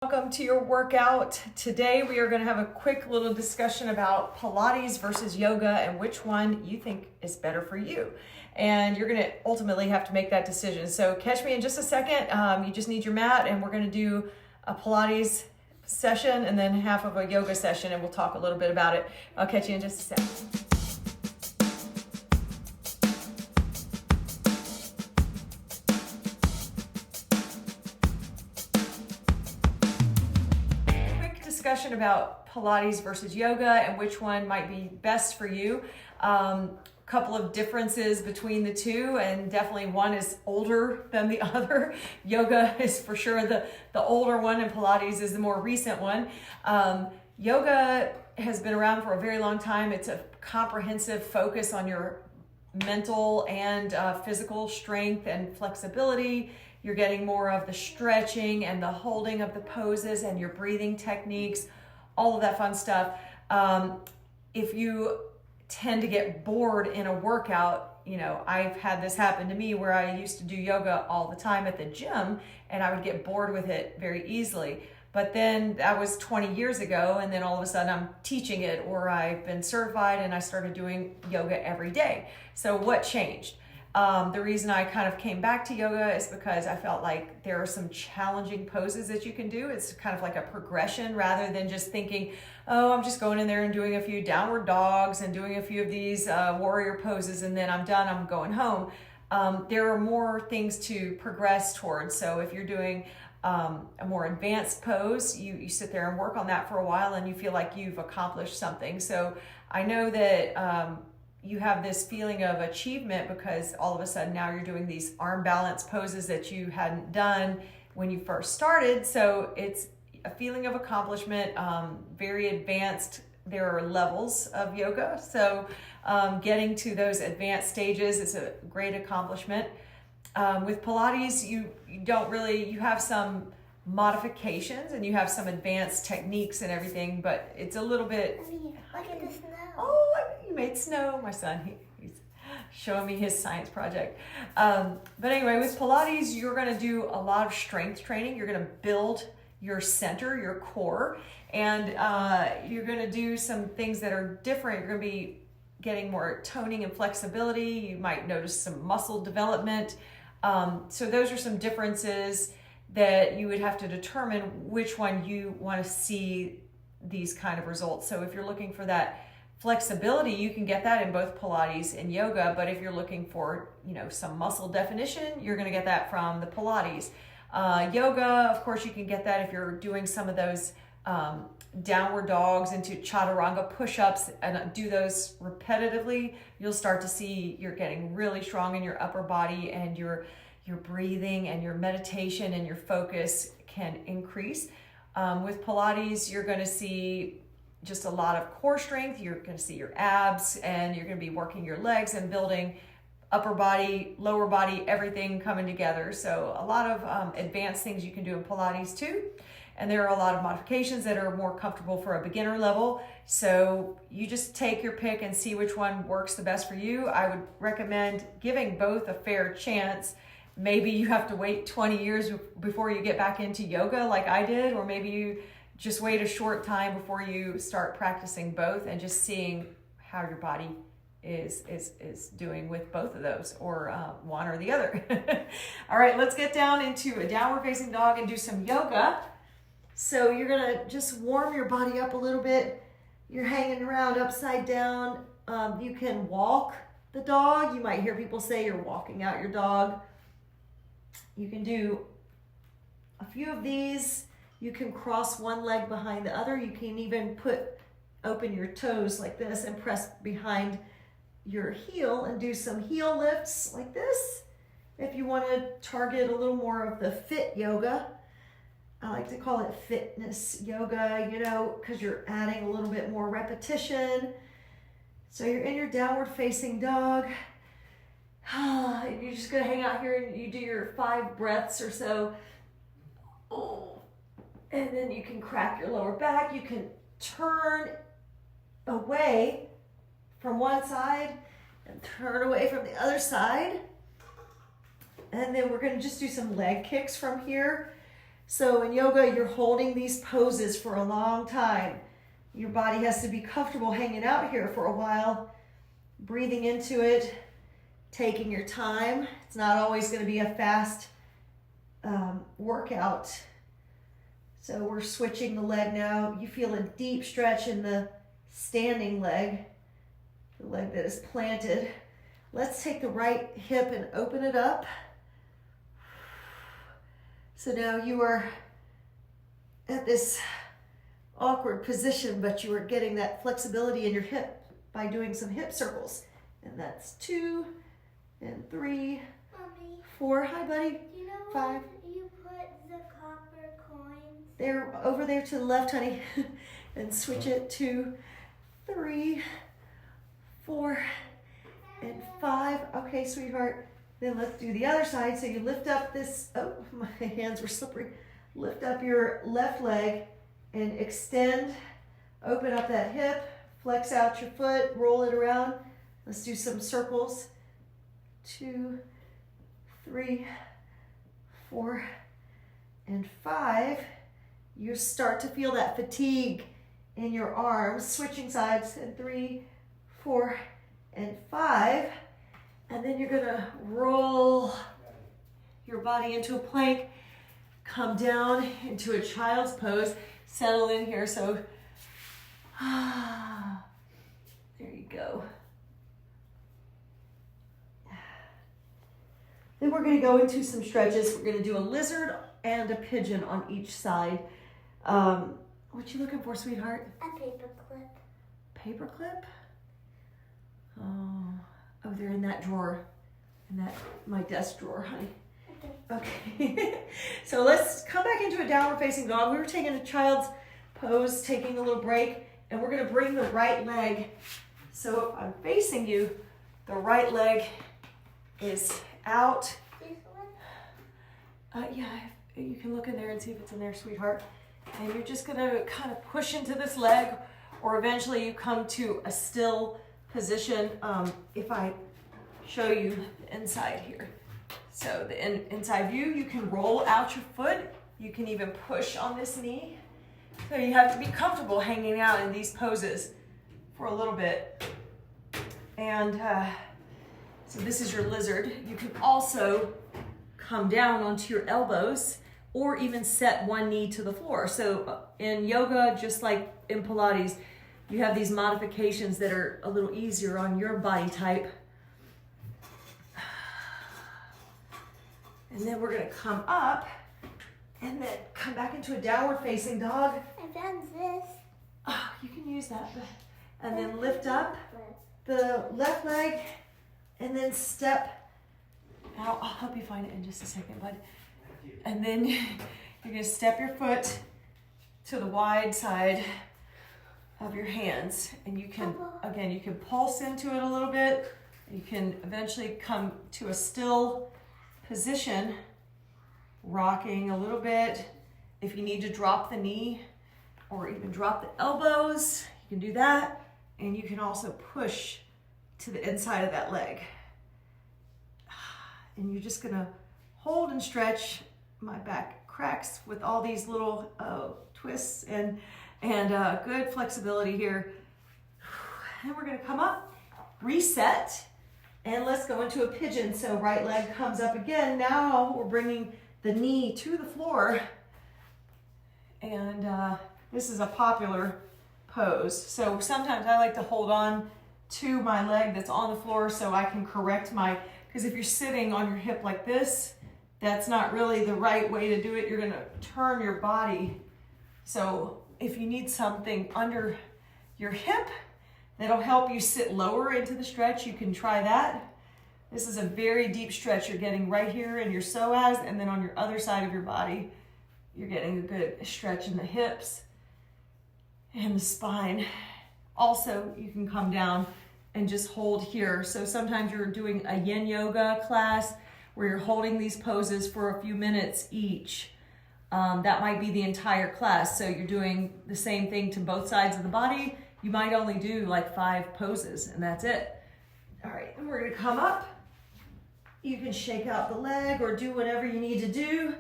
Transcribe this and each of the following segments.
Welcome to your workout. Today we are going to have a quick little discussion about Pilates versus yoga and which one you think is better for you. And you're going to ultimately have to make that decision. So catch me in just a second. You just need your mat and we're going to do a Pilates session and then half of a yoga session and we'll talk a little bit about it. I'll catch you in just a second. Discussion about Pilates versus yoga and which one might be best for you. Couple of differences between the two, and definitely one is older than the other. Yoga is for sure the older one and Pilates is the more recent one. Yoga has been around for a very long time. It's a comprehensive focus on your mental and physical strength and flexibility. You're getting more of the stretching and the holding of the poses and your breathing techniques, all of that fun stuff. If you tend to get bored in a workout, I've had this happen to me where I used to do yoga all the time at the gym and I would get bored with it very easily. But then that was 20 years ago, and then all of a sudden I'm teaching it, or I've been certified and I started doing yoga every day. So what changed? The reason I kind of came back to yoga is because I felt like there are some challenging poses that you can do. It's kind of like a progression rather than just thinking, oh, I'm just going in there and doing a few downward dogs and doing a few of these warrior poses and then I'm done, I'm going home. There are more things to progress towards. So if you're doing a more advanced pose, you sit there and work on that for a while and you feel like you've accomplished something. So I know that you have this feeling of achievement because all of a sudden now you're doing these arm balance poses that you hadn't done when you first started. So it's a feeling of accomplishment, very advanced. There are levels of yoga. So getting to those advanced stages is a great accomplishment. With Pilates, you have some modifications and you have some advanced techniques and everything, but it's a little bit... Look at the snow. Oh, you made snow. My son, he's showing me his science project. But anyway, with Pilates, you're going to do a lot of strength training. You're going to build your center, your core, and you're going to do some things that are different. You're going to be getting more toning and flexibility. You might notice some muscle development. So those are some differences that you would have to determine which one you want to see these kind of results. So if you're looking for that flexibility, you can get that in both Pilates and yoga. But if you're looking for, some muscle definition, you're going to get that from the Pilates. Yoga, of course, you can get that if you're doing some of those downward dogs into chaturanga push-ups and do those repetitively. You'll start to see you're getting really strong in your upper body and your breathing and your meditation and your focus can increase. With Pilates, you're going to see just a lot of core strength. You're going to see your abs and you're going to be working your legs and building upper body, lower body, everything coming together. So a lot of advanced things you can do in Pilates too. And there are a lot of modifications that are more comfortable for a beginner level. So you just take your pick and see which one works the best for you. I would recommend giving both a fair chance. Maybe you have to wait 20 years before you get back into yoga like I did, or maybe you just wait a short time before you start practicing both and just seeing how your body is doing with both of those, or one or the other. All right, let's get down into a downward facing dog and do some yoga. So you're gonna just warm your body up a little bit. You're hanging around upside down. You can walk the dog. You might hear people say you're walking out your dog. You can do a few of these. You can cross one leg behind the other. You can even open your toes like this and press behind your heel and do some heel lifts like this. If you want to target a little more of the fit yoga, I like to call it fitness yoga, because you're adding a little bit more repetition. So you're in your downward facing dog. You're just going to hang out here and you do your 5 breaths or so. Oh. And then you can crack your lower back. You can turn away from one side and turn away from the other side. And then we're going to just do some leg kicks from here. So in yoga, you're holding these poses for a long time. Your body has to be comfortable hanging out here for a while, breathing into it, taking your time. It's not always going to be a fast workout. So we're switching the leg now. You feel a deep stretch in the standing leg, the leg that is planted. Let's take the right hip and open it up. So now you are at this awkward position, but you are getting that flexibility in your hip by doing some hip circles. And that's 2 and 3, Mommy, 4. Hi, buddy. you know 5. where you put the copper coins? They're over there to the left, honey. And switch it. 2, 3, 4, and 5. Okay, sweetheart. Then let's do the other side. So you lift up this, oh, my hands were slippery. Lift up your left leg and extend, open up that hip, flex out your foot, roll it around. Let's do some circles. 2, 3, 4, and 5. You start to feel that fatigue in your arms, switching sides, and 3, 4, and 5. And then you're gonna roll your body into a plank, come down into a child's pose, settle in here. So, there you go. Then we're gonna go into some stretches. We're gonna do a lizard and a pigeon on each side. What you looking for, sweetheart? A paper clip. Paper clip? Oh, they're in that drawer, my desk drawer, honey. Okay. So let's come back into a downward facing dog. We were taking a child's pose, taking a little break, and we're gonna bring the right leg. So if I'm facing you, the right leg is out. This one? Yeah, you can look in there and see if it's in there, sweetheart. And you're just gonna kind of push into this leg, or eventually you come to a still position. If I show you the inside here. So the inside view, you can roll out your foot. You can even push on this knee. So you have to be comfortable hanging out in these poses for a little bit. And so this is your lizard. You can also come down onto your elbows or even set one knee to the floor. So in yoga, just like in Pilates, you have these modifications that are a little easier on your body type. And then we're gonna come up and then come back into a downward facing dog. I found this. Oh, you can use that. And then lift up the left leg and then step out. I'll help you find it in just a second, bud. And then you're gonna step your foot to the wide side of your hands. And you can, again, you can pulse into it a little bit. You can eventually come to a still position, rocking a little bit. If you need to drop the knee or even drop the elbows, you can do that. And you can also push to the inside of that leg. And you're just gonna hold and stretch. My back cracks with all these little twists and good flexibility here. And we're gonna come up, reset, and let's go into a pigeon. So right leg comes up again. Now we're bringing the knee to the floor. And this is a popular pose. So sometimes I like to hold on to my leg that's on the floor so I can correct because if you're sitting on your hip like this, that's not really the right way to do it. You're gonna turn your body. So if you need something under your hip that'll help you sit lower into the stretch, you can try that. This is a very deep stretch you're getting right here in your psoas, and then on your other side of your body, you're getting a good stretch in the hips and the spine. Also, you can come down and just hold here. So sometimes you're doing a yin yoga class where you're holding these poses for a few minutes each. That might be the entire class. So you're doing the same thing to both sides of the body. You might only do like 5 poses and that's it. All right, and we're gonna come up. You can shake out the leg or do whatever you need to do.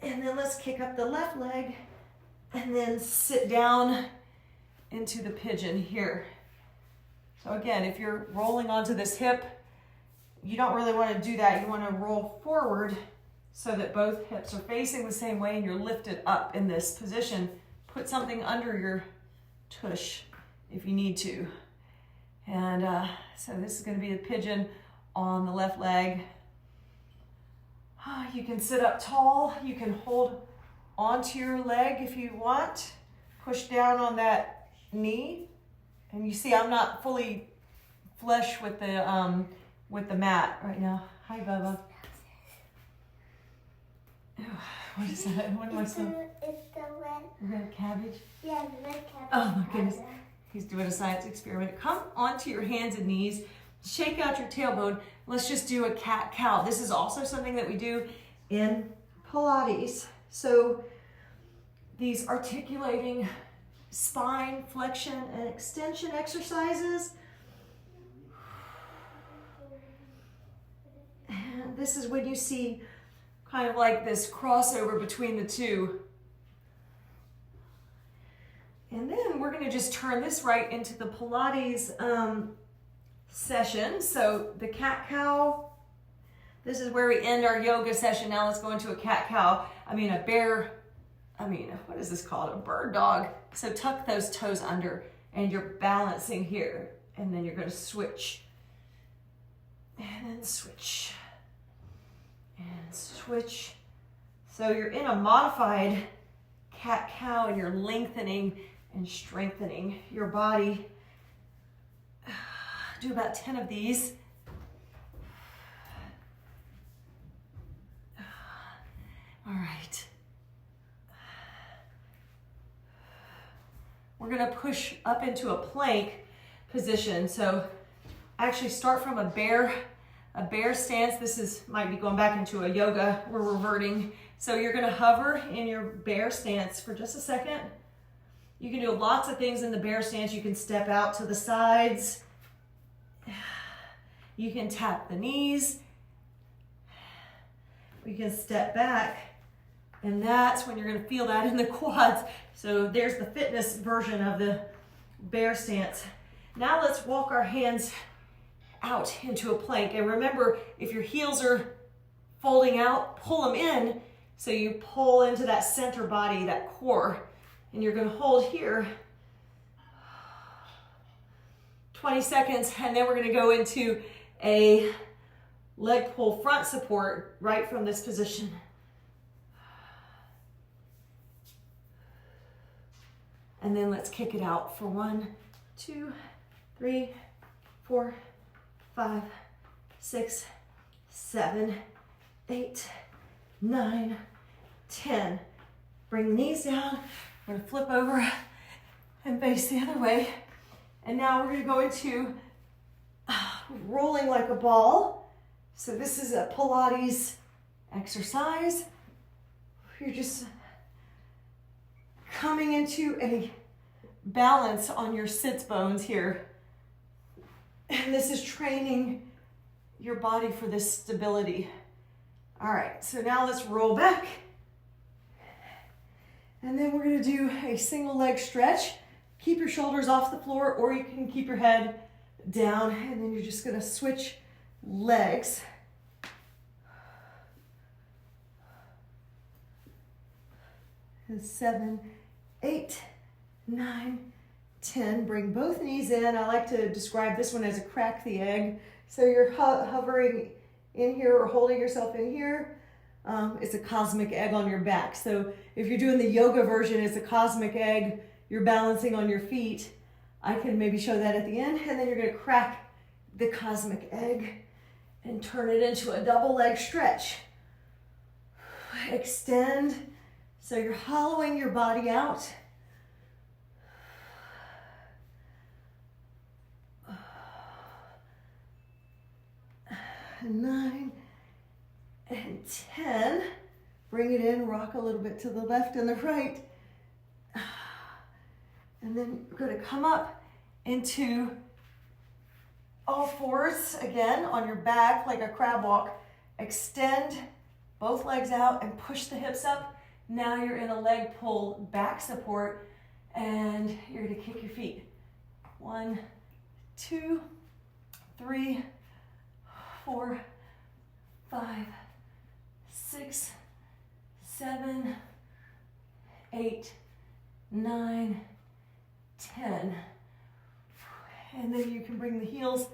And then let's kick up the left leg and then sit down into the pigeon here. So again, if you're rolling onto this hip, you don't really want to do that. You want to roll forward so that both hips are facing the same way and you're lifted up in this position. Put something under your tush if you need to. And so this is going to be the pigeon on the left leg. You can sit up tall. You can hold onto your leg if you want. Push down on that knee. And you see I'm not fully flush with the mat right now. Hi, Bubba. What is that? What am I saying? It's the Red cabbage? yeah, the red cabbage. Oh my goodness. He's doing a science experiment. Come onto your hands and knees. Shake out your tailbone. Let's just do a cat-cow. This is also something that we do in Pilates. So these articulating spine flexion and extension exercises. And this is when you see kind of like this crossover between the two. And then we're going to just turn this right into the Pilates session. So the cat-cow, this is where we end our yoga session. Now let's go into a cat-cow. What is this called? A bird dog. So tuck those toes under and you're balancing here. And then you're going to switch. And then switch. And switch. So you're in a modified cat-cow and you're lengthening and strengthening your body. Do about 10 of these. All right. We're gonna push up into a plank position. So actually start from a bear stance. This might be going back into a yoga. We're reverting. So you're gonna hover in your bear stance for just a second. You can do lots of things in the bear stance. You can step out to the sides. You can tap the knees. You can step back. And that's when you're going to feel that in the quads. So there's the fitness version of the bear stance. Now let's walk our hands out into a plank. And remember, if your heels are folding out, pull them in. So you pull into that center body, that core. And you're going to hold here 20 seconds. And then we're going to go into a leg pull front support right from this position. And then let's kick it out for 1, 2, 3, 4, 5, 6, 7, 8, 9, 10. Bring the knees down. We're gonna flip over and face the other way. And now we're gonna go into rolling like a ball. So this is a Pilates exercise. You're just coming into a balance on your sits bones here. And this is training your body for this stability. All right, so now let's roll back. And then we're gonna do a single leg stretch. Keep your shoulders off the floor or you can keep your head down and then you're just gonna switch legs. And 7, 8, 9, 10. Bring both knees in. I like to describe this one as a crack the egg. So you're hovering in here or holding yourself in here. It's a cosmic egg on your back. So if you're doing the yoga version, it's a cosmic egg. You're balancing on your feet. I can maybe show that at the end. And then you're going to crack the cosmic egg and turn it into a double leg stretch. Extend. So you're hollowing your body out. 9 and 10. Bring it in, rock a little bit to the left and the right. And then we're going to come up into all fours again on your back like a crab walk. Extend both legs out and push the hips up. Now you're in a leg pull back support, and you're gonna kick your feet. 1, 2, 3, 4, 5, 6, 7, 8, 9, 10. And then you can bring the heels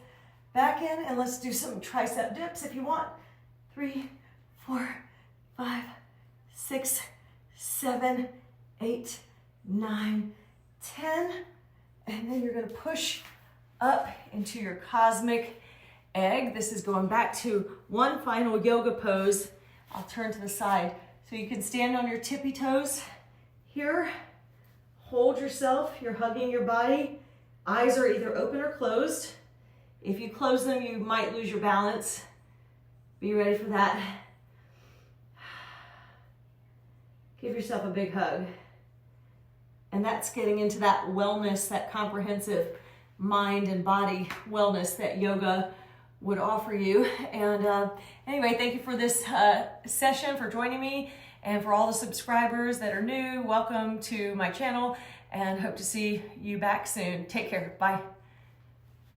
back in, and let's do some tricep dips if you want. 3, 4, 5, 6, 7, 8, 9, 10. And then you're gonna push up into your cosmic egg. This is going back to one final yoga pose. I'll turn to the side. So you can stand on your tippy toes here. Hold yourself, you're hugging your body. Eyes are either open or closed. If you close them, you might lose your balance. Be ready for that. Give yourself a big hug. And that's getting into that wellness, that comprehensive mind and body wellness that yoga would offer you. And anyway, thank you for this session, for joining me, and for all the subscribers that are new. Welcome to my channel, and hope to see you back soon. Take care. Bye.